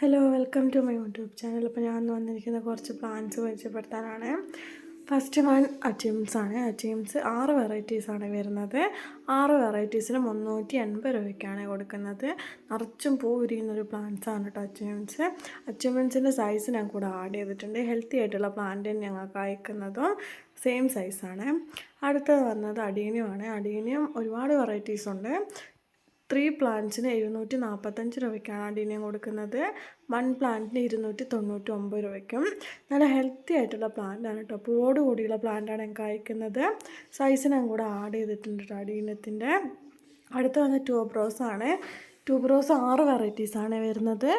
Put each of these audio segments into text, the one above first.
Hello welcome to my YouTube channel. അപ്പോൾ ഞാൻ വന്നിരിക്കുന്ന കുറച്ച് പ്ലാന്റ്സ് പരിചയപ്പെടുത്താനാണ്. ഫസ്റ്റ് വൺ അറ്റീംസ് ആണ്. അറ്റീംസ് 6 വെറൈറ്റീസാണ് വരുന്നത്. 6 വെറൈറ്റീസിന് 380 രൂപയ്ക്കാണ് കൊടുക്കുന്നത്. നിറച്ചും പൂ വിരിയുന്നൊരു പ്ലാന്റ്സ് ആണ് കേട്ടോ അച്ചീവ്മെൻറ്റ്സ്. അച്ചീവ്മെൻറ്റ്സിൻ്റെ സൈസ് ഞാൻ കൂടെ ആഡ് ചെയ്തിട്ടുണ്ട്. ഹെൽത്തി ആയിട്ടുള്ള പ്ലാന്റ് ഞങ്ങൾക്ക് അയക്കുന്നതും സെയിം സൈസാണ്. അടുത്തത് വന്നത് അഡീനിയമാണ്. അഡീനിയം ഒരുപാട് വെറൈറ്റീസ് ഉണ്ട്. 3 പ്ലാന്റ്സിന് 745 രൂപയ്ക്കാണ് അഡീനിയം കൊടുക്കുന്നത്. 1 പ്ലാന്റിന് 299 രൂപയ്ക്കും. നല്ല ഹെൽത്തി ആയിട്ടുള്ള പ്ലാന്റാണ് കേട്ടോ. പൂവോട് കൂടിയുള്ള പ്ലാന്റാണ് ഞങ്ങൾക്ക് അയക്കുന്നത്. സൈസിനും കൂടെ ആഡ് ചെയ്തിട്ടുണ്ട് കേട്ടോ അഡീനിയത്തിൻ്റെ. അടുത്ത വന്ന് ട്യൂബ്രോസാണ്. ട്യൂബ്രോസ് 6 വെറൈറ്റീസാണ് വരുന്നത്.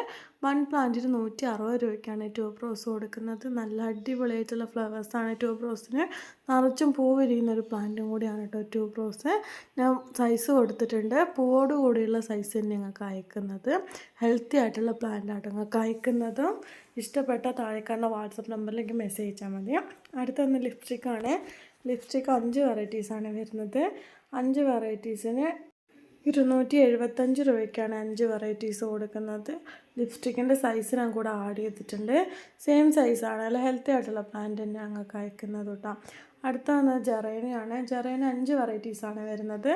1 പ്ലാന്റിന് 160 രൂപയ്ക്കാണ് ട്യൂബ്രോസ് കൊടുക്കുന്നത്. നല്ല അടിപൊളിയായിട്ടുള്ള ഫ്ലവേഴ്സാണ് ട്യൂബ്രോസിന്. നിറച്ചും പൂ വിരിയുന്നൊരു പ്ലാന്റും കൂടിയാണ് കേട്ടോ ട്യൂബ്രോസ്. ഞാൻ സൈസ് കൊടുത്തിട്ടുണ്ട്. പൂവോട് കൂടിയുള്ള സൈസ് തന്നെ ഞങ്ങൾക്ക് അയക്കുന്നത്. ഹെൽത്തി ആയിട്ടുള്ള പ്ലാന്റാണ് ഞങ്ങൾക്ക് അയക്കുന്നതും. ഇഷ്ടപ്പെട്ട താഴെക്കാരുടെ വാട്സപ്പ് നമ്പറിലേക്ക് മെസ്സേജ് അയച്ചാൽ മതി. അടുത്തൊന്ന് ലിപ്സ്റ്റിക്കാണ്. ലിപ്സ്റ്റിക്ക് 5 വെറൈറ്റീസാണ് വരുന്നത്. 5 വെറൈറ്റീസിന് 275 രൂപയ്ക്കാണ് 5 വെറൈറ്റീസ് കൊടുക്കുന്നത്. ലിപ്സ്റ്റിക്കിൻ്റെ സൈസ് ഞാൻ കൂടെ ആഡ് ചെയ്തിട്ടുണ്ട്. സെയിം സൈസാണ്. നല്ല ഹെൽത്തി ആയിട്ടുള്ള പ്ലാന്റ് തന്നെ ഞങ്ങൾക്ക് അയക്കുന്നത് കേട്ടോ. അടുത്ത വന്നത് ജെറേനിയാണ്. ജെറേന 5 വെറൈറ്റീസാണ് വരുന്നത്.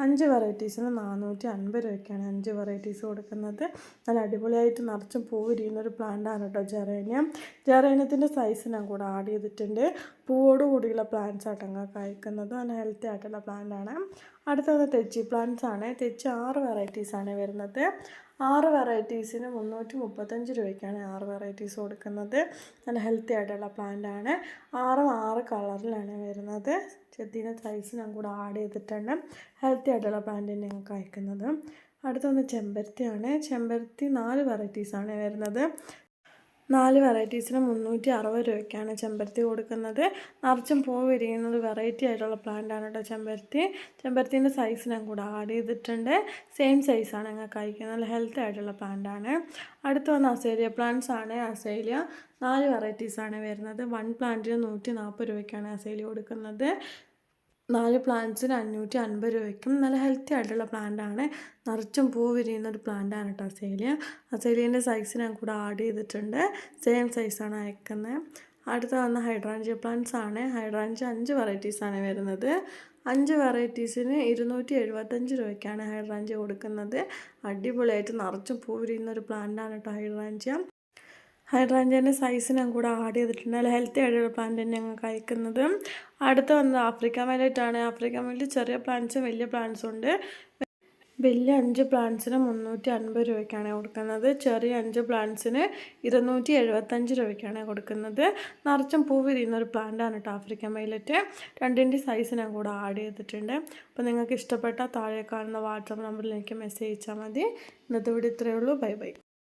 5 വെറൈറ്റീസിന് 450 രൂപയ്ക്കാണ് 5 വെറൈറ്റീസ് കൊടുക്കുന്നത്. നല്ല അടിപൊളിയായിട്ട് നിറച്ചും പൂ വിരിയുന്നൊരു പ്ലാന്റാണ് കേട്ടോ ജെറേനിയം. ജെറേനിയത്തിൻ്റെ സൈസ് ഞാൻ കൂടെ ആഡ് ചെയ്തിട്ടുണ്ട്. പൂവോട് കൂടിയുള്ള പ്ലാന്റ്സ് ആയിട്ട് ഞങ്ങൾക്ക് അയക്കുന്നത്. നല്ല ഹെൽത്തി ആയിട്ടുള്ള പ്ലാന്റാണ്. അടുത്തത് തെച്ചി പ്ലാന്റ്സ് ആണ്. തെച്ചി 6 വെറൈറ്റീസാണ് വരുന്നത്. 6 വെറൈറ്റീസിന് 335 രൂപയ്ക്കാണ് 6 വെറൈറ്റീസ് കൊടുക്കുന്നത്. നല്ല ഹെൽത്തി ആയിട്ടുള്ള പ്ലാന്റാണ്. 6 കളറിലാണ് വരുന്നത്. ചെത്തിൻ്റെ സൈസ് ഞാൻ കൂടെ ആഡ് ചെയ്തിട്ടുണ്ട്. ഹെൽത്തി ആയിട്ടുള്ള പ്ലാന്റ് തന്നെ ഞങ്ങൾക്ക് അയക്കുന്നത്. അടുത്തൊന്ന് ചെമ്പരത്തിയാണ്. ചെമ്പരത്തി 4 വെറൈറ്റീസാണ് വരുന്നത്. 4 വെറൈറ്റീസിന് 360 രൂപയ്ക്കാണ് ചെമ്പരത്തി കൊടുക്കുന്നത്. നിറച്ചും പൂ വിരിയുന്നത് വെറൈറ്റി ആയിട്ടുള്ള പ്ലാന്റാണ് കേട്ടോ ചെമ്പരത്തി. ചെമ്പരത്തിൻ്റെ സൈസ് ഞാൻ കൂടെ ആഡ് ചെയ്തിട്ടുണ്ട്. സെയിം സൈസാണ് ഞങ്ങൾക്ക് അയക്കുന്നത്. നല്ല ഹെൽത്തി ആയിട്ടുള്ള പ്ലാന്റാണ്. അടുത്ത് വന്ന അസേലിയ പ്ലാന്റ്സ് ആണ്. അസേലിയ 4 വെറൈറ്റീസാണ് വരുന്നത്. 1 പ്ലാന്റിന് 140 രൂപയ്ക്കാണ് അസേലിയ കൊടുക്കുന്നത്. 4 പ്ലാന്റ്സിന് 550 രൂപയ്ക്കും. നല്ല ഹെൽത്തി ആയിട്ടുള്ള പ്ലാന്റാണ്. നിറച്ചും പൂ വിരിയുന്ന ഒരു പ്ലാന്റാണ് കേട്ടോ അസേലിയ. അസേലിയൻ്റെ സൈസ് ഞാൻ കൂടെ ആഡ് ചെയ്തിട്ടുണ്ട്. സെയിം സൈസാണ് അയക്കുന്നത്. അടുത്ത വന്ന ഹൈഡ്രാഞ്ചിയ പ്ലാന്റ്സ് ആണ്. ഹൈഡ്രാഞ്ചിയ 5 വെറൈറ്റീസാണ് വരുന്നത്. 5 വെറൈറ്റീസിന് 275 രൂപയ്ക്കാണ് ഹൈഡ്രാഞ്ചിയ കൊടുക്കുന്നത്. അടിപൊളിയായിട്ട് നിറച്ചും പൂ വിരിയുന്ന ഒരു പ്ലാന്റാണ് കേട്ടോ ഹൈഡ്രാഞ്ചിയ. ഹൈഡ്രാഞ്ചിയൻ്റെ സൈസ് ഞാൻ കൂടെ ആഡ് ചെയ്തിട്ടുണ്ട്. നല്ല ഹെൽത്തി ആയിട്ടുള്ള പ്ലാന്റ് തന്നെ ഞങ്ങൾക്ക് അയക്കുന്നത്. അടുത്ത വന്നത് ആഫ്രിക്കൻ വയലറ്റ് ആണ്. ആഫ്രിക്കൻ വയലറ്റ് ചെറിയ പ്ലാന്റ്സും വലിയ പ്ലാന്റ്സും ഉണ്ട്. വലിയ 5 പ്ലാന്റ്സിന് 350 രൂപയ്ക്കാണ് കൊടുക്കുന്നത്. ചെറിയ 5 പ്ലാന്റ്സിന് 275 രൂപയ്ക്കാണ് കൊടുക്കുന്നത്. നിറച്ചും പൂ വിരിയുന്ന ഒരു പ്ലാന്റാണ് കേട്ടോ ആഫ്രിക്കൻ വയലറ്റ്. രണ്ടിൻ്റെ സൈസ് ഞാൻ കൂടെ ആഡ് ചെയ്തിട്ടുണ്ട്. അപ്പോൾ നിങ്ങൾക്ക് ഇഷ്ടപ്പെട്ട താഴെ കാണുന്ന വാട്സപ്പ് നമ്പറിലേക്ക് മെസ്സേജ് അയച്ചാൽ മതി. ഇന്നത്തെ വീഡിയോ ഇത്രയേ ഉള്ളൂ. Bye bye.